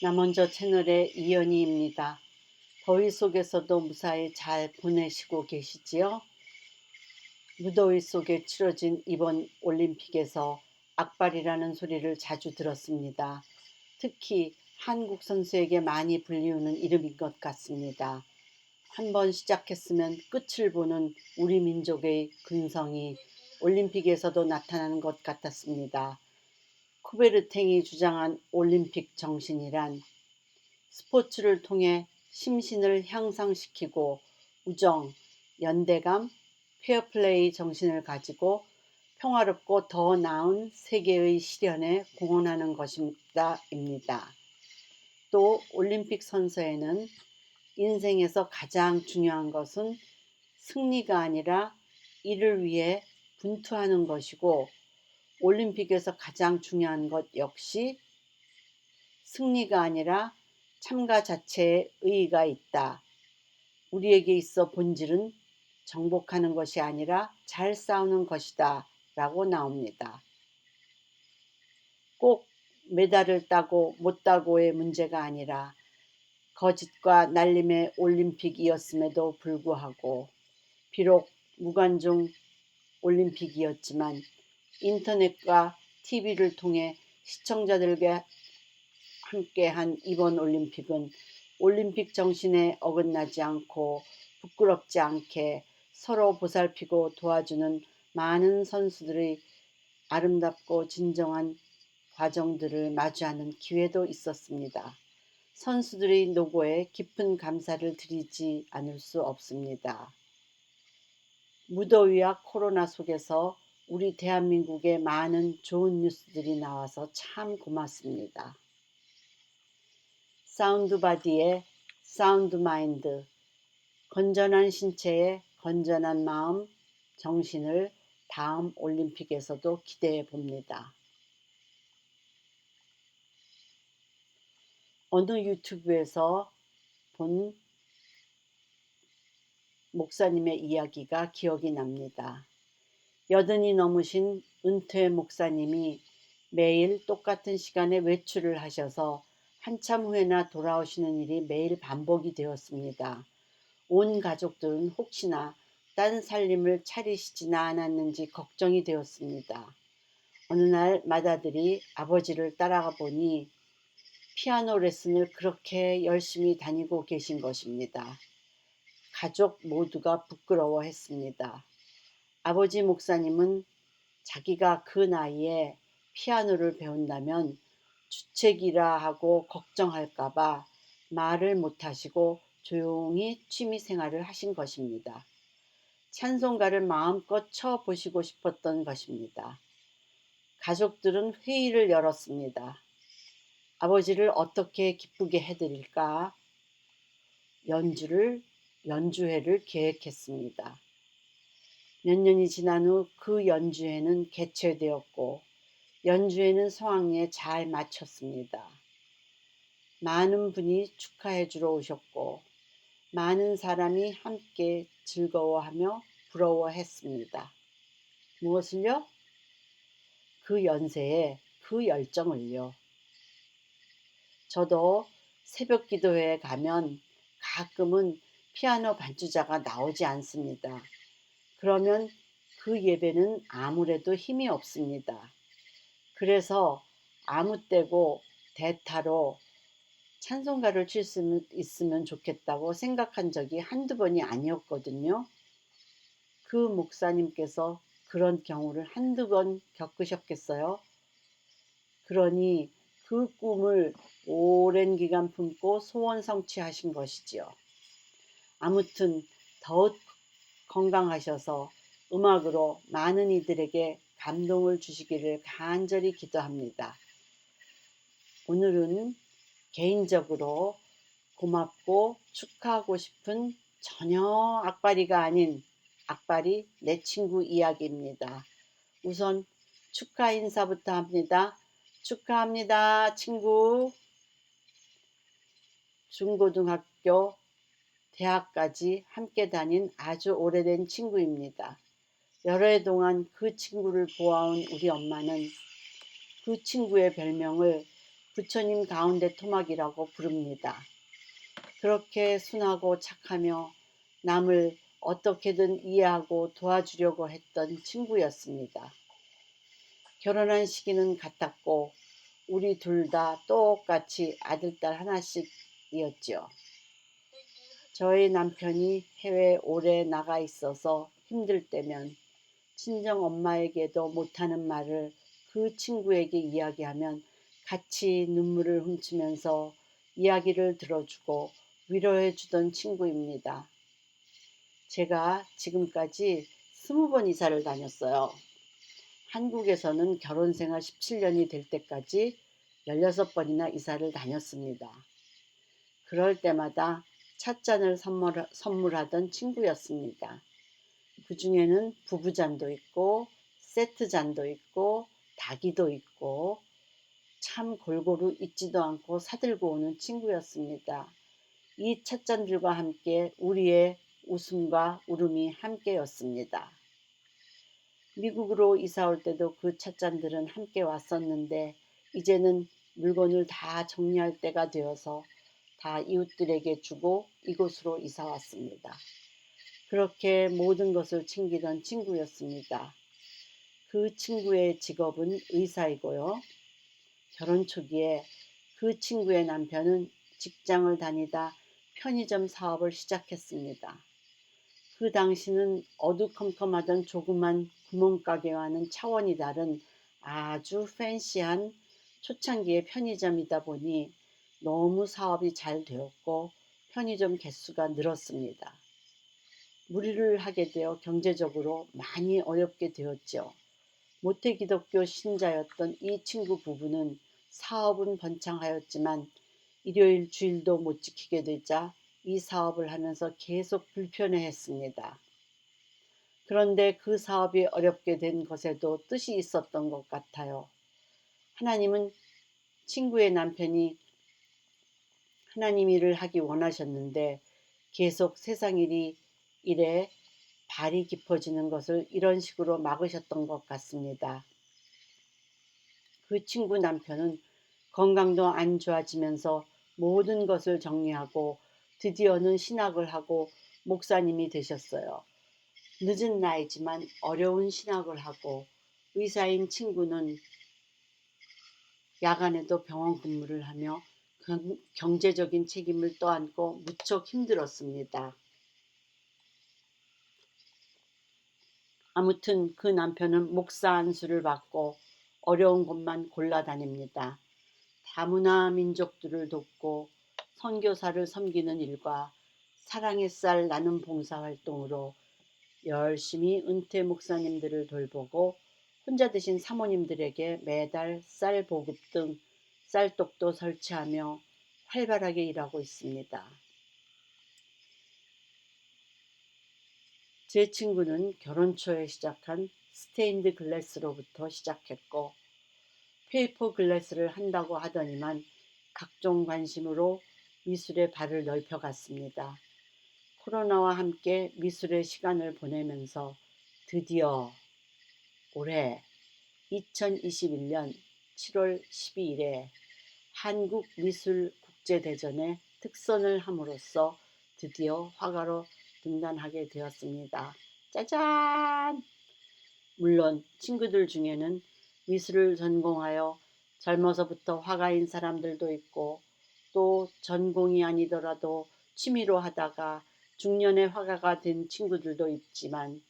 나 먼저 채널의 이연희입니다. 더위 속에서도 무사히 잘 보내시고 계시지요? 무더위 속에 치러진 이번 올림픽에서 악발이라는 소리를 자주 들었습니다. 특히 한국 선수에게 많이 불리우는 이름인 것 같습니다. 한번 시작했으면 끝을 보는 우리 민족의 근성이 올림픽에서도 나타나는 것 같았습니다. 쿠베르탱이 주장한 올림픽 정신이란 스포츠를 통해 심신을 향상시키고 우정, 연대감, 페어플레이 정신을 가지고 평화롭고 더 나은 세계의 실현에 공헌하는 것입니다. 또 올림픽 선수에는 인생에서 가장 중요한 것은 승리가 아니라 이를 위해 분투하는 것이고, 올림픽에서 가장 중요한 것 역시 승리가 아니라 참가 자체에 의의가 있다. 우리에게 있어 본질은 정복하는 것이 아니라 잘 싸우는 것이다 라고 나옵니다. 꼭 메달을 따고 못 따고의 문제가 아니라 거짓과 날림의 올림픽이었음에도 불구하고, 비록 무관중 올림픽이었지만 인터넷과 TV를 통해 시청자들과 함께한 이번 올림픽은 올림픽 정신에 어긋나지 않고 부끄럽지 않게 서로 보살피고 도와주는 많은 선수들의 아름답고 진정한 과정들을 마주하는 기회도 있었습니다. 선수들의 노고에 깊은 감사를 드리지 않을 수 없습니다. 무더위와 코로나 속에서 우리 대한민국에 많은 좋은 뉴스들이 나와서 참 고맙습니다. 사운드 바디에 사운드 마인드, 건전한 신체에 건전한 마음, 정신을 다음 올림픽에서도 기대해 봅니다. 어느 유튜브에서 본 목사님의 이야기가 기억이 납니다. 80이 넘으신 은퇴 목사님이 매일 똑같은 시간에 외출을 하셔서 한참 후에나 돌아오시는 일이 매일 반복이 되었습니다. 온 가족들은 혹시나 딴 살림을 차리시지나 않았는지 걱정이 되었습니다. 어느 날 맏아들이 아버지를 따라가 보니 피아노 레슨을 그렇게 열심히 다니고 계신 것입니다. 가족 모두가 부끄러워했습니다. 아버지 목사님은 자기가 그 나이에 피아노를 배운다면 주책이라 하고 걱정할까봐 말을 못하시고 조용히 취미 생활을 하신 것입니다. 찬송가를 마음껏 쳐보시고 싶었던 것입니다. 가족들은 회의를 열었습니다. 아버지를 어떻게 기쁘게 해드릴까? 연주회를 계획했습니다. 몇 년이 지난 후 그 연주회는 개최되었고, 연주회는 성황리에 잘 마쳤습니다. 많은 분이 축하해 주러 오셨고, 많은 사람이 함께 즐거워하며 부러워했습니다. 무엇을요? 그 연세에 그 열정을요. 저도 새벽 기도회에 가면 가끔은 피아노 반주자가 나오지 않습니다. 그러면 그 예배는 아무래도 힘이 없습니다. 그래서 아무 때고 대타로 찬송가를 칠 수 있으면 좋겠다고 생각한 적이 한두 번이 아니었거든요. 그 목사님께서 그런 경우를 한두 번 겪으셨겠어요? 그러니 그 꿈을 오랜 기간 품고 소원 성취하신 것이지요. 아무튼 더욱 건강하셔서 음악으로 많은 이들에게 감동을 주시기를 간절히 기도합니다. 오늘은 개인적으로 고맙고 축하하고 싶은 전혀 악바리가 아닌 악바리 내 친구 이야기입니다. 우선 축하 인사부터 합니다. 축하합니다, 친구. 중고등학교, 대학까지 함께 다닌 아주 오래된 친구입니다. 여러 해 동안 그 친구를 보아온 우리 엄마는 그 친구의 별명을 부처님 가운데 토막이라고 부릅니다. 그렇게 순하고 착하며 남을 어떻게든 이해하고 도와주려고 했던 친구였습니다. 결혼한 시기는 같았고 우리 둘 다 똑같이 아들, 딸 하나씩이었지요. 저희 남편이 해외 오래 나가 있어서 힘들 때면 친정 엄마에게도 못하는 말을 그 친구에게 이야기하면 같이 눈물을 훔치면서 이야기를 들어주고 위로해 주던 친구입니다. 제가 지금까지 20번 이사를 다녔어요. 한국에서는 결혼 생활 17년이 될 때까지 16번이나 이사를 다녔습니다. 그럴 때마다 찻잔을 선물하던 친구였습니다. 그 중에는 부부잔도 있고 세트잔도 있고 다기도 있고 참 골고루 잊지도 않고 사들고 오는 친구였습니다. 이 찻잔들과 함께 우리의 웃음과 울음이 함께였습니다. 미국으로 이사 올 때도 그 찻잔들은 함께 왔었는데 이제는 물건을 다 정리할 때가 되어서 다 이웃들에게 주고 이곳으로 이사 왔습니다. 그렇게 모든 것을 챙기던 친구였습니다. 그 친구의 직업은 의사이고요. 결혼 초기에 그 친구의 남편은 직장을 다니다 편의점 사업을 시작했습니다. 그 당시는 어두컴컴하던 조그만 구멍가게와는 차원이 다른 아주 팬시한 초창기의 편의점이다 보니 너무 사업이 잘 되었고 편의점 개수가 늘었습니다. 무리를 하게 되어 경제적으로 많이 어렵게 되었죠. 모태기독교 신자였던 이 친구 부부는 사업은 번창하였지만 일요일 주일도 못 지키게 되자 이 사업을 하면서 계속 불편해했습니다. 그런데 그 사업이 어렵게 된 것에도 뜻이 있었던 것 같아요. 하나님은 친구의 남편이 하나님 일을 하기 원하셨는데 계속 세상 일에 발이 깊어지는 것을 이런 식으로 막으셨던 것 같습니다. 그 친구 남편은 건강도 안 좋아지면서 모든 것을 정리하고 드디어는 신학을 하고 목사님이 되셨어요. 늦은 나이지만 어려운 신학을 하고 의사인 친구는 야간에도 병원 근무를 하며 경제적인 책임을 떠안고 무척 힘들었습니다. 아무튼 그 남편은 목사 안수를 받고 어려운 곳만 골라다닙니다. 다문화 민족들을 돕고 선교사를 섬기는 일과 사랑의 쌀 나눔 봉사활동으로 열심히 은퇴 목사님들을 돌보고 혼자 되신 사모님들에게 매달 쌀 보급 등 쌀떡도 설치하며 활발하게 일하고 있습니다. 제 친구는 결혼 초에 시작한 스테인드 글래스로부터 시작했고 페이퍼 글래스를 한다고 하더니만 각종 관심으로 미술에 발을 넓혀갔습니다. 코로나와 함께 미술의 시간을 보내면서 드디어 올해 2021년 7월 12일에 한국미술국제대전에 특선을 함으로써 드디어 화가로 등단하게 되었습니다. 짜잔! 물론 친구들 중에는 미술을 전공하여 젊어서부터 화가인 사람들도 있고 또 전공이 아니더라도 취미로 하다가 중년에 화가가 된 친구들도 있지만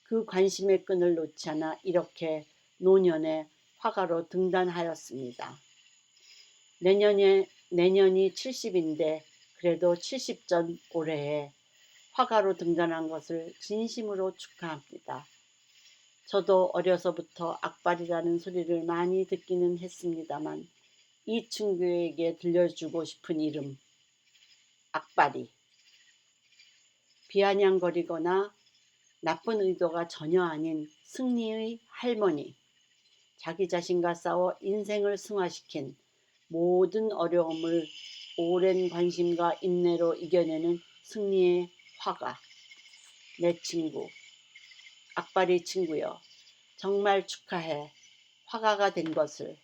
그 관심의 끈을 놓지 않아 이렇게 노년에 화가로 등단하였습니다. 내년이 70인데 그래도 70전 올해에 화가로 등단한 것을 진심으로 축하합니다. 저도 어려서부터 악발이라는 소리를 많이 듣기는 했습니다만 이 친구에게 들려주고 싶은 이름 악발이 비아냥거리거나 나쁜 의도가 전혀 아닌 승리의 할머니, 자기 자신과 싸워 인생을 승화시킨 모든 어려움을 오랜 관심과 인내로 이겨내는 승리의 화가, 내 친구 악발이 친구여 정말 축하해. 화가가 된 것을.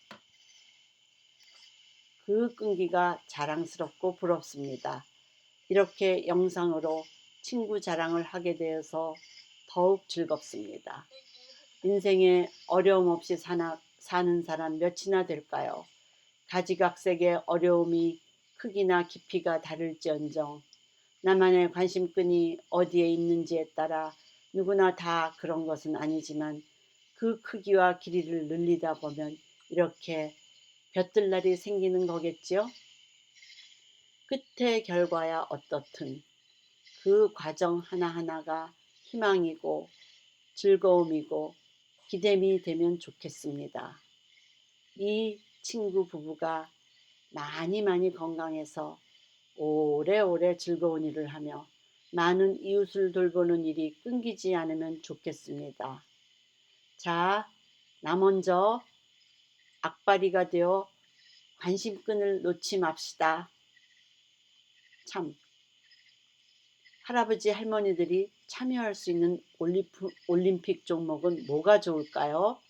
그 끈기가 자랑스럽고 부럽습니다. 이렇게 영상으로 친구 자랑을 하게 되어서 더욱 즐겁습니다. 인생에 어려움 없이 사는 사람 몇이나 될까요? 가지각색의 어려움이 크기나 깊이가 다를지언정 나만의 관심끈이 어디에 있는지에 따라 누구나 다 그런 것은 아니지만 그 크기와 길이를 늘리다 보면 이렇게 볕들날이 생기는 거겠지요? 끝의 결과야 어떻든 그 과정 하나하나가 희망이고 즐거움이고 기쁨이 되면 좋겠습니다. 이 친구 부부가 많이 많이 건강해서 오래오래 즐거운 일을 하며 많은 이웃을 돌보는 일이 끊기지 않으면 좋겠습니다. 자, 나 먼저 악바리가 되어 관심끈을 놓지 맙시다. 참, 할아버지 할머니들이 참여할 수 있는 올림픽 종목은 뭐가 좋을까요?